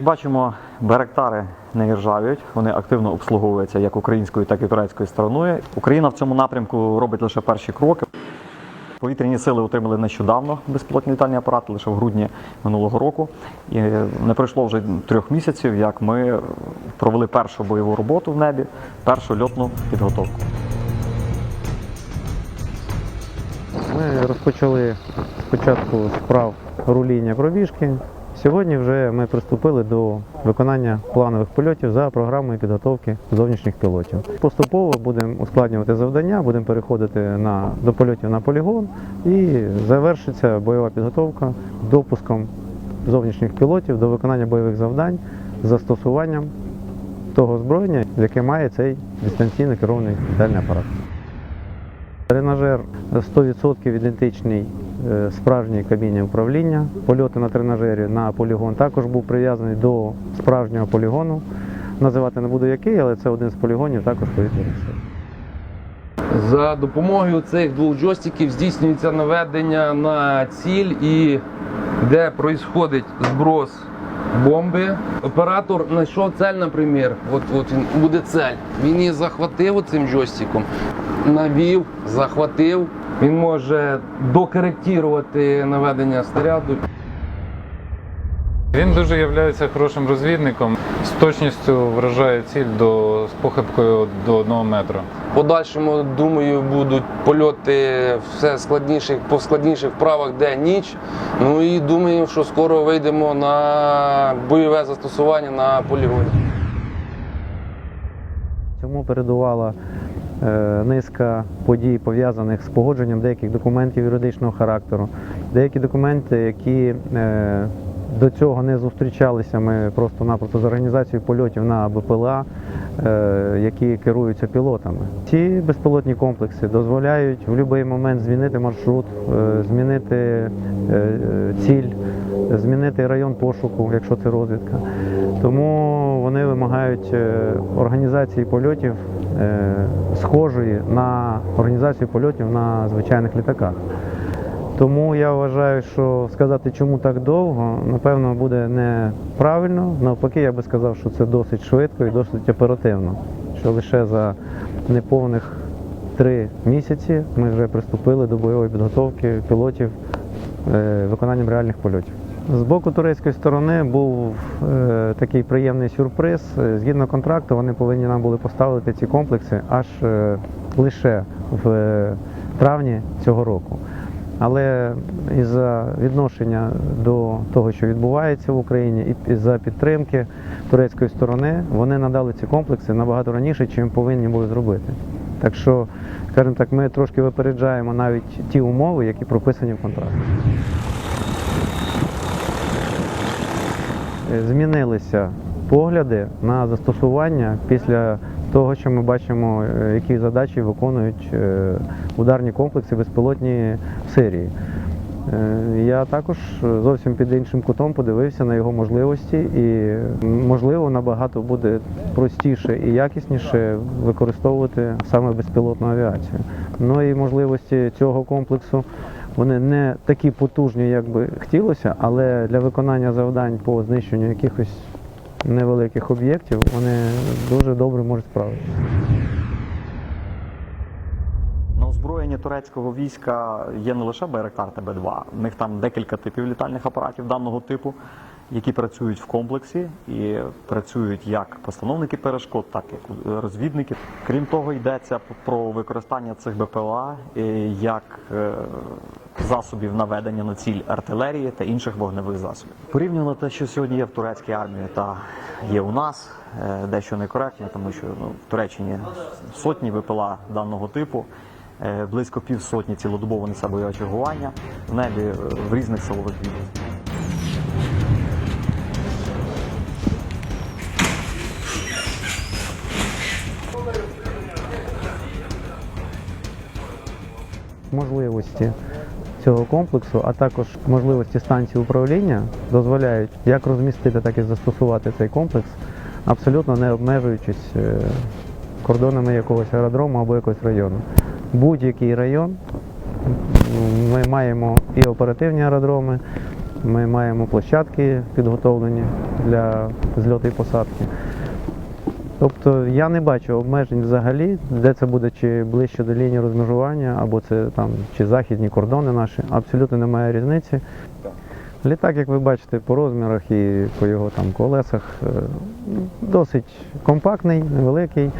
Як бачимо, байрактари не іржавіють, вони активно обслуговуються як українською, так і турецькою стороною. Україна в цьому напрямку робить лише перші кроки. Повітряні сили отримали нещодавно безпілотні літальні апарати, лише в грудні минулого року. І не пройшло вже 3 місяців, як ми провели першу бойову роботу в небі, першу льотну підготовку. Ми розпочали спочатку справ руління пробіжки. Сьогодні вже ми приступили до виконання планових польотів за програмою підготовки зовнішніх пілотів. Поступово будемо ускладнювати завдання, будемо переходити до польотів на полігон і завершиться бойова підготовка допуском зовнішніх пілотів до виконання бойових завдань з застосуванням того озброєння, яке має цей дистанційно керований літальний апарат. Тренажер 100% ідентичний справжній кабіні управління. Польоти на тренажері на полігон також був прив'язаний до справжнього полігону. Називати не буду який, але це один з полігонів також повітряних сил. За допомогою цих 2 джойстиків здійснюється наведення на ціль, і де відбувається зброс бомби. Оператор знайшов цель, наприклад, от він буде цель. Він її захватив цим джойстиком, навів, захватив. Він може докоректувати наведення снаряду. Він дуже є хорошим розвідником, з точністю вражає ціль з похибкою до 1 метра. В подальшому, думаю, будуть польоти по складніших вправах день-ніч. Ну і думаю, що скоро вийдемо на бойове застосування на полігоні. Цьому передувала низка подій, пов'язаних з погодженням деяких документів юридичного характеру. Деякі документи, які до цього не зустрічалися, ми просто-напросто з організацією польотів на БПЛА, які керуються пілотами. Ці безпілотні комплекси дозволяють в будь-який момент змінити маршрут, змінити ціль, змінити район пошуку, якщо це розвідка. Тому вони вимагають організації польотів схожої на організацію польотів на звичайних літаках. Тому я вважаю, що сказати, чому так довго, напевно, буде неправильно. Навпаки, я би сказав, що це досить швидко і досить оперативно. Що лише за неповних 3 місяці ми вже приступили до бойової підготовки пілотів виконанням реальних польотів. З боку турецької сторони був такий приємний сюрприз. Згідно контракту, вони повинні нам були поставити ці комплекси аж лише в травні цього року. Але із-за відношення до того, що відбувається в Україні, і із-за підтримки турецької сторони, вони надали ці комплекси набагато раніше, чим повинні були зробити. Так що, скажімо так, ми трошки випереджаємо навіть ті умови, які прописані в контракті. Змінилися погляди на застосування після того, що ми бачимо, які задачі виконують ударні комплекси безпілотні в Сирії. Я також зовсім під іншим кутом подивився на його можливості і, можливо, набагато буде простіше і якісніше використовувати саме безпілотну авіацію. Ну і можливості цього комплексу, вони не такі потужні, як би хотілося, але для виконання завдань по знищенню якихось невеликих об'єктів вони дуже добре можуть справитися. На озброєнні турецького війська є не лише Байрактар ТБ-2, в них там декілька типів літальних апаратів даного типу, які працюють в комплексі і працюють як постановники перешкод, так і розвідники. Крім того, йдеться про використання цих БПЛА як засобів наведення на ціль артилерії та інших вогневих засобів. Порівняно те, що сьогодні є в турецькій армії та є у нас, дещо некоректно, тому що в Туреччині сотні БПЛА даного типу, близько півсотні цілодобово несе бойове чергування в небі в різних силових відомствах. Можливості цього комплексу, а також можливості станції управління дозволяють як розмістити, так і застосувати цей комплекс, абсолютно не обмежуючись кордонами якогось аеродрому або якогось району. Будь-який район, ми маємо і оперативні аеродроми, Ми маємо площадки підготовлені для зльоту і посадки. Тобто я не бачу обмежень взагалі, де це буде, чи ближче до лінії розмежування, або це там чи західні кордони наші. Абсолютно немає різниці. Літак, як ви бачите, по розмірах і по його там колесах досить компактний, невеликий.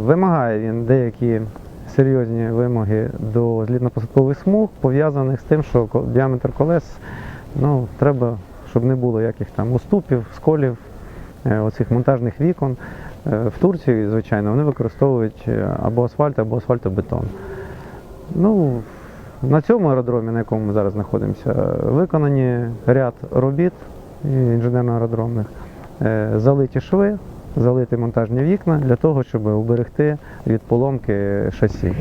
Вимагає він деякі серйозні вимоги до злітно-посадкових смуг, пов'язаних з тим, що діаметр колес, треба, щоб не було яких там уступів, сколів, оцих монтажних вікон. В Турції, звичайно, вони використовують або асфальт, або асфальтобетон. На цьому аеродромі, на якому ми зараз знаходимося, виконані ряд робіт інженерно-аеродромних, залиті шви, залиті монтажні вікна для того, щоб уберегти від поломки шасі.